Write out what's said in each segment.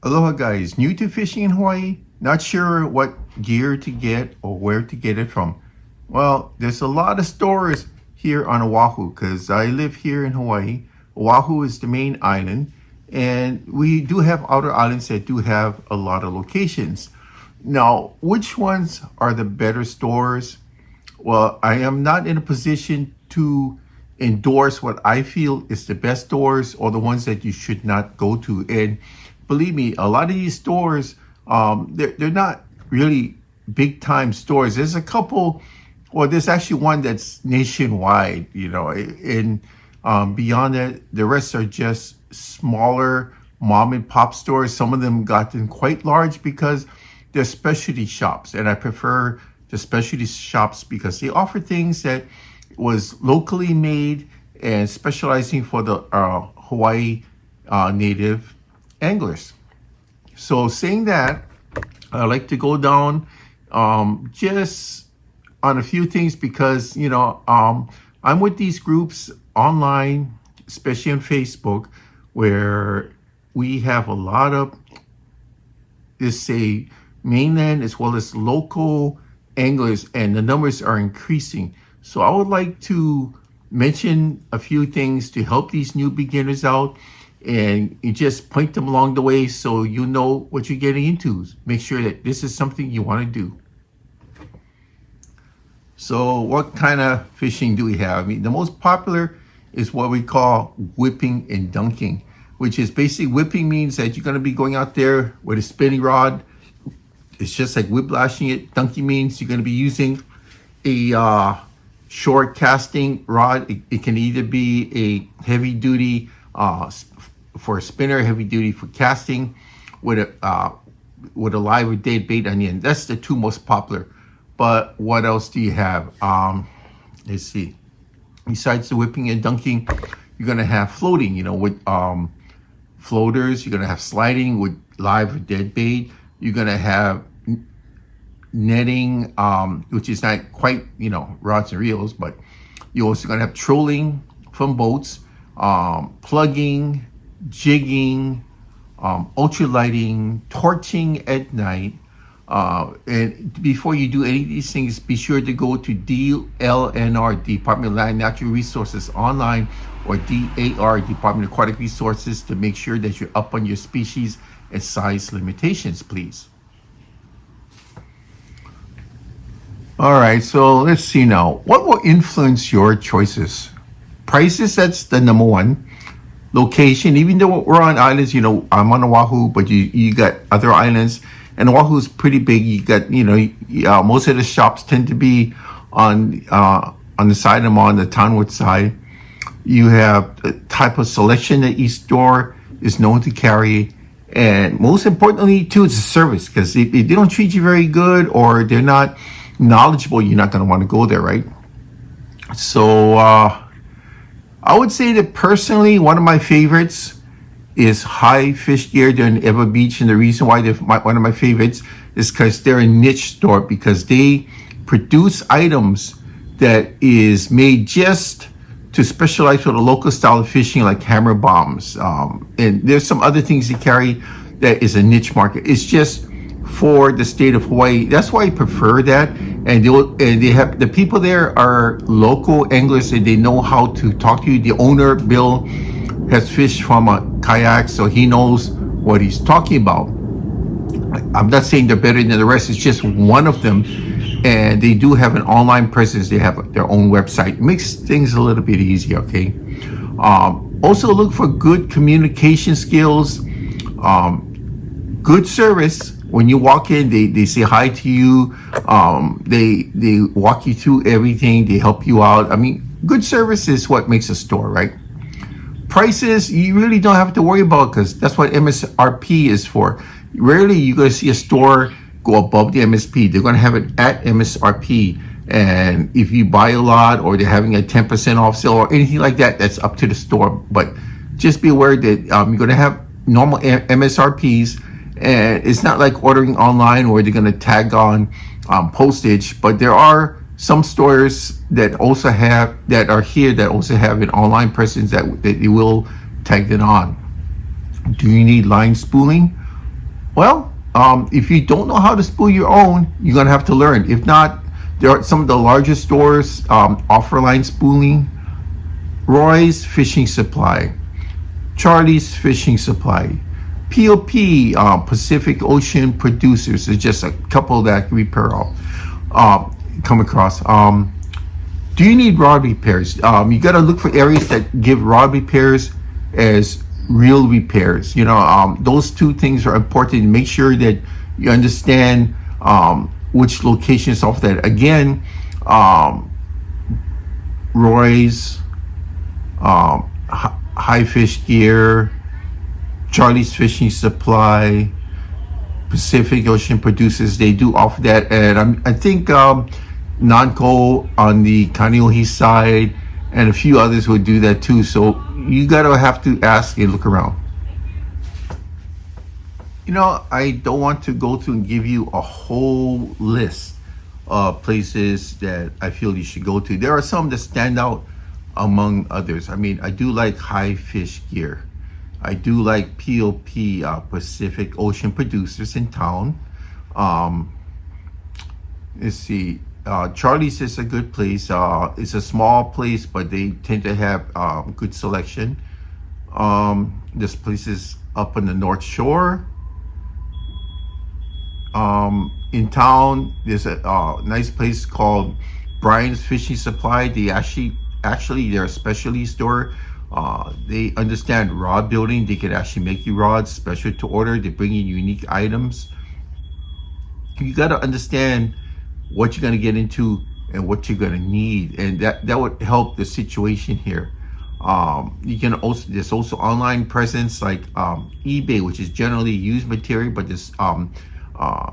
Aloha guys, new to fishing in Hawaii? Not sure what gear to get or where to get it from? Well, there's a lot of stores here on Oahu because I live here in Hawaii. Oahu is the main island, and we do have outer islands that do have a lot of locations. Now, which ones are the better stores? Well, I am not in a position to endorse what I feel is the best stores or the ones that you should not go to. And believe me, a lot of these stores, they're not really big time stores. There's a couple, well, there's actually one that's nationwide, and beyond that, the rest are just smaller mom and pop stores. Some of them gotten quite large because they're specialty shops, and I prefer the specialty shops because they offer things that was locally made and specializing for the Hawaii native anglers. So saying that, I like to go down just on a few things because I'm with these groups online, especially on Facebook, where we have a lot of, let's say, mainland as well as local anglers, and the numbers are increasing. So I would like to mention a few things to help these new beginners out, and you just point them along the way so you know what you're getting into. Make sure that this is something you want to do. So what kind of fishing do we have? I mean, the most popular is what we call whipping and dunking, which is basically whipping means that you're going to be going out there with a spinning rod. It's just like whiplashing it. Dunking means you're going to be using a short casting rod. It can either be a heavy duty for a spinner, heavy duty for casting, with a live or dead bait on the end. That's the two most popular. But what else do you have? Let's see. Besides the whipping and dunking, you're gonna have floating. With floaters. You're gonna have sliding with live or dead bait. You're gonna have netting, which is not quite, rods and reels, but you're also going to have trolling from boats, plugging, jigging, ultralighting, torching at night. And before you do any of these things, be sure to go to DLNR, Department of Land and Natural Resources online, or DAR, Department of Aquatic Resources, to make sure that you're up on your species and size limitations, please. All right, so let's see now. What will influence your choices? Prices, that's the number one. Location, even though we're on islands, I'm on Oahu, but you got other islands, and Oahu is pretty big. You got, most of the shops tend to be on the side I'm on, the townward side. You have the type of selection that each store is known to carry, and most importantly, too, it's a service, because if they don't treat you very good or they're not knowledgeable, you're not going to want to go there, right? So I would say that personally, one of my favorites is High Fish Gear. They're in Ewa Beach, and the reason why they're one of my favorites is because they're a niche store, because they produce items that is made just to specialize for the local style of fishing, like hammer bombs, and there's some other things they carry that is a niche market. It's just for the state of Hawaii. That's why I prefer that. And they have, the people there are local anglers, and they know how to talk to you. The owner, Bill, has fished from a kayak, so he knows what he's talking about. I'm not saying they're better than the rest. It's just one of them. And they do have an online presence. They have their own website. It makes things a little bit easier, okay? Also look for good communication skills, good service. When you walk in, they say hi to you. They walk you through everything. They help you out. I mean, good service is what makes a store, right? Prices, you really don't have to worry about, because that's what MSRP is for. Rarely you're going to see a store go above the MSP. They're going to have it at MSRP. And if you buy a lot, or they're having a 10% off sale or anything like that, that's up to the store. But just be aware that you're going to have normal MSRPs. And it's not like ordering online where they're going to tag on postage, but there are some stores that also have, that are here, that also have an online presence that they will tag it on. Do you need line spooling? Well, if you don't know how to spool your own, you're gonna have to learn. If not, there are some of the largest stores offer line spooling. Roy's Fishing Supply, Charlie's Fishing Supply, POP, Pacific Ocean Producers is just a couple that we come across. Do you need rod repairs? You got to look for areas that give rod repairs as real repairs. Those two things are important. Make sure that you understand which locations offer that. Again, Roy's, High Fish Gear, Charlie's Fishing Supply, Pacific Ocean Producers, they do offer that. And I think Nanco on the Kaneohe side and a few others would do that too. So you have to ask and look around. I don't want to go through and give you a whole list of places that I feel you should go to. There are some that stand out among others. I mean, I do like High Fish Gear. I do like POP, Pacific Ocean Producers in town. Let's see. Charlie's is a good place. It's a small place, but they tend to have good selection. This place is up on the North Shore. In town, there's a nice place called Brian's Fishing Supply. They actually they're a specialty store. They understand rod building. They can actually make you rods special to order. They bring you unique items. You got to understand what you're going to get into and what you're going to need, and that would help the situation here. There's also online presence like eBay, which is generally used material, but there's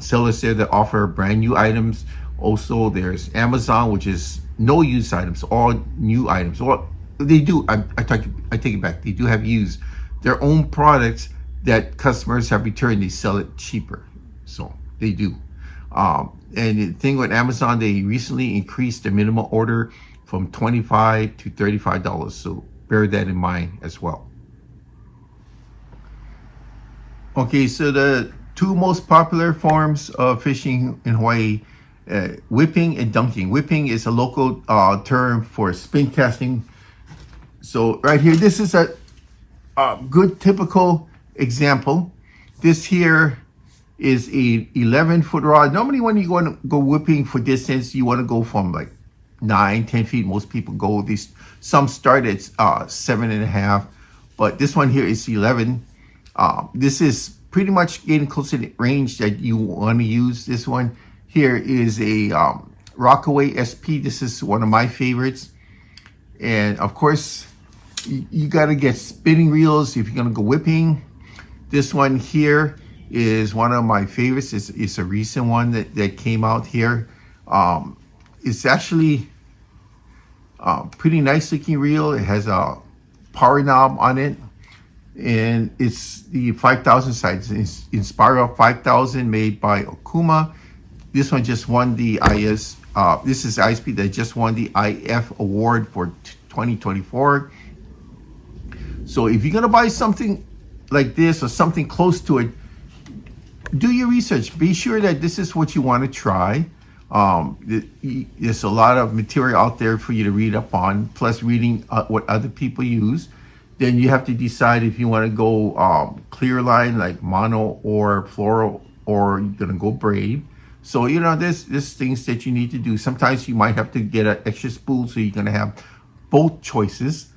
sellers there that offer brand new items. Also, there's Amazon, which is no used items, all new items. Well, they do. I take it back. They do have used their own products that customers have returned. They sell it cheaper, so they do. And the thing with Amazon, they recently increased the minimum order from $25 to $35. So bear that in mind as well. Okay, so the two most popular forms of fishing in Hawaii, whipping and dunking. Whipping is a local term for spin casting. So right here, this is a good typical example. This here is a 11-foot rod. Normally when you want to go whipping for distance, you want to go from like 9-10 feet. Most people go these. Some start at 7.5, but this one here is 11. This is pretty much getting close to the range that you want to use. This one here is a Rockaway SP. This is one of my favorites. And of course, you got to get spinning reels if you're going to go whipping. This one here is one of my favorites. It's a recent one that came out here. It's actually pretty nice looking reel. It has a power knob on it, and it's the 5000 size. It's Inspira 5000 made by Okuma. This one just won the this is ISP that just won the IF award for 2024. So if you're gonna buy something like this or something close to it, do your research. Be sure that this is what you want to try. There's a lot of material out there for you to read up on, plus reading what other people use. Then you have to decide if you want to go clear line like mono or fluoro, or you're gonna go braid. So there's things that you need to do. Sometimes you might have to get an extra spool, so you're gonna have both choices.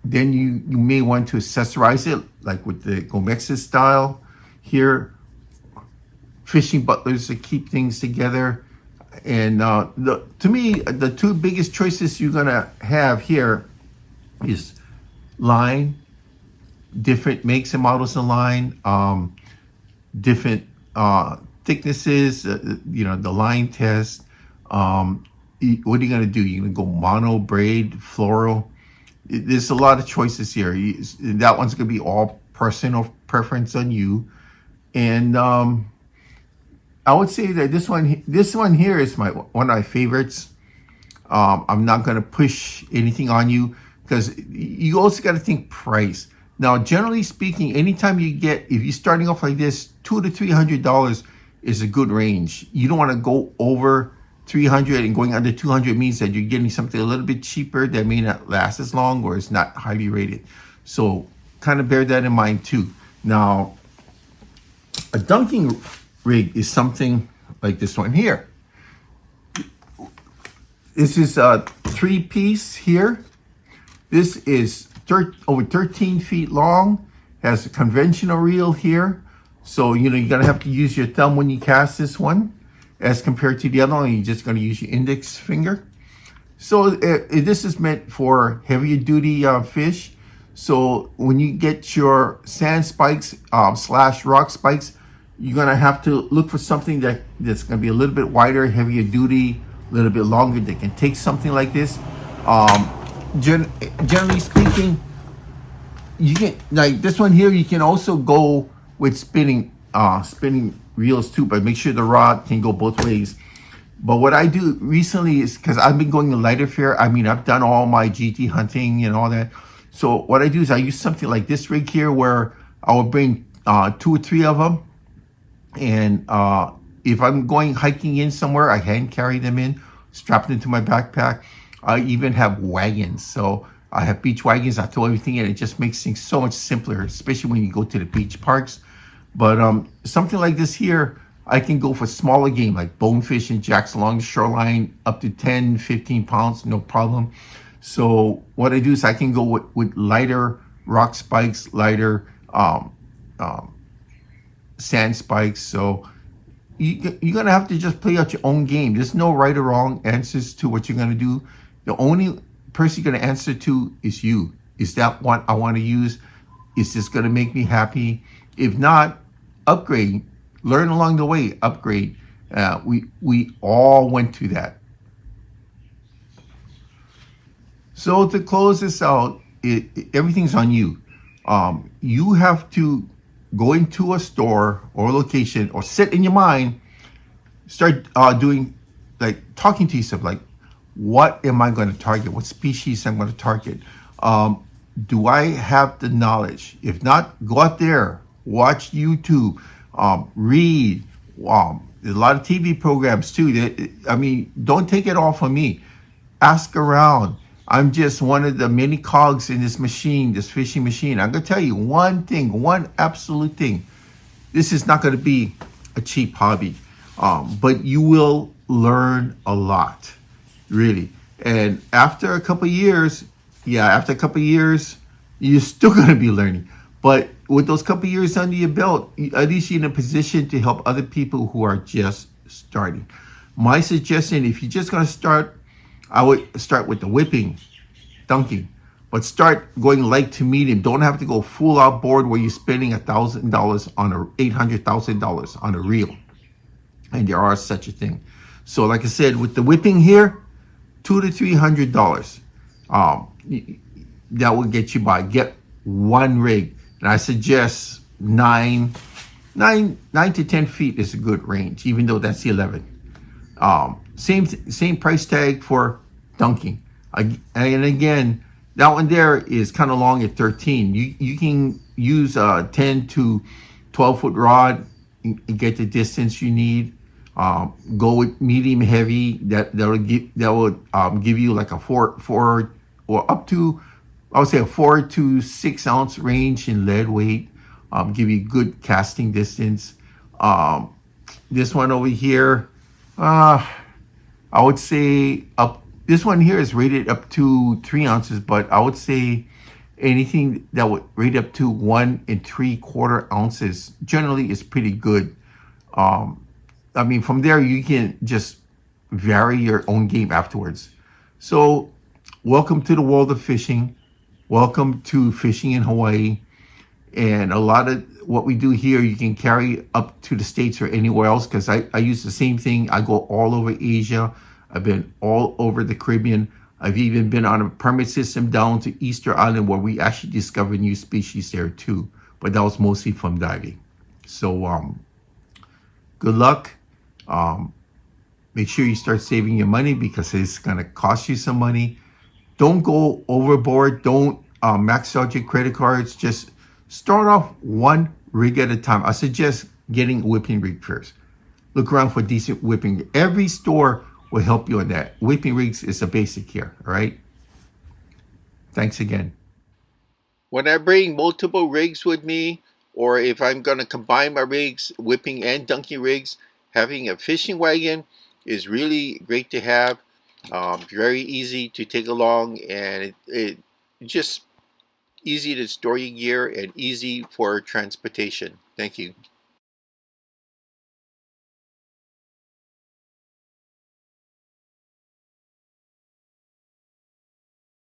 Then you may want to accessorize it, like with the Gomex's style here. Fishing butlers to keep things together. And to me, the two biggest choices you're gonna have here is line, different makes and models of line, different thicknesses, the line test. What are you gonna do? You're gonna go mono, braid, fluoro. There's a lot of choices here. That one's gonna be all personal preference on you. And I would say that this one here is one of my favorites. I'm not gonna push anything on you, because you also got to think price. Now, generally speaking, anytime you get, if you're starting off like this, $200 to $300 is a good range. You don't want to go over 300, and going under 200 means that you're getting something a little bit cheaper that may not last as long or is not highly rated. So kind of bear that in mind too. Now, a dunking rig is something like this one here. This is a 3-piece here. This is over 13 feet long, has a conventional reel here. So, you're going to have to use your thumb when you cast this one as compared to the other one. You're just going to use your index finger. So this is meant for heavier duty fish. So when you get your sand spikes / rock spikes, you're going to have to look for something that's going to be a little bit wider, heavier duty, a little bit longer, that can take something like this. Generally speaking, you can, like this one here, you can also go with spinning reels too, but make sure the rod can go both ways. But what I do recently is, because I've been going to lighter fare, I mean, I've done all my GT hunting and all that. So what I do is I use something like this rig here, where I will bring 2 or 3 of them. And if I'm going hiking in somewhere, I hand carry them in, strap them into my backpack. I even have wagons. So I have beach wagons. I throw everything in. It just makes things so much simpler, especially when you go to the beach parks. But something like this here, I can go for smaller game like bonefish and jacks along the shoreline, up to 10, 15 pounds, no problem. So what I do is I can go with lighter rock spikes, lighter sand spikes. So you're going to have to just play out your own game. There's no right or wrong answers to what you're going to do. The only person you're going to answer to is you. Is that what I want to use? Is this going to make me happy? If not, upgrade. Learn along the way, upgrade. We all went through that. So to close this out, everything's on you. You have to go into a store or location, or sit in your mind, start doing, like, talking to yourself, like, what am I going to target? What species I'm going to target? Do I have the knowledge? If not, go out there, watch YouTube, read. There's a lot of TV programs too. I mean, don't take it all from me. Ask around. I'm just one of the many cogs in this machine, this fishing machine. I'm going to tell you one thing, one absolute thing. This is not going to be a cheap hobby, but you will learn a lot, really. And after a couple of years, you're still going to be learning. But with those couple of years under your belt, at least you're in a position to help other people who are just starting. My suggestion, if you're just going to start, I would start with the whipping, dunking, but start going light to medium. Don't have to go full out board where you're spending $1,000 on $800,000 on a reel. And there are such a thing. So like I said, with the whipping here, $200 to $300. That will get you by. Get one rig. And I suggest 9 to 10 feet is a good range, even though that's 11. Same price tag for dunking. And again, that one there is kind of long at 13. You can use a 10 to 12 foot rod and get the distance you need. Go with medium heavy. That will give you like a four or up to, I would say, a 4 to 6 ounce range in lead weight. Give you good casting distance. This one over here, I would say this one here is rated up to 3 ounces, but I would say anything that would rate up to 1 3/4 ounces generally is pretty good. I mean, from there you can just vary your own game afterwards. So welcome to the world of fishing. Welcome to fishing in Hawaii. And a lot of what we do here, you can carry up to the States or anywhere else, because I use the same thing. I go all over Asia. I've been all over the Caribbean. I've even been on a permit system down to Easter Island, where we actually discovered new species there too. But that was mostly from diving. So good luck. Make sure you start saving your money, because it's going to cost you some money. Don't go overboard. Don't max out your credit cards. Just start off one rig at a time. I suggest getting a whipping rig first. Look around for decent whipping. Every store will help you on that. Whipping rigs is a basic here. All right. Thanks again. When I bring multiple rigs with me, or if I'm going to combine my rigs, whipping and dunking rigs, having a fishing wagon is really great to have. Very easy to take along, and it just easy to store your gear and easy for transportation. Thank you.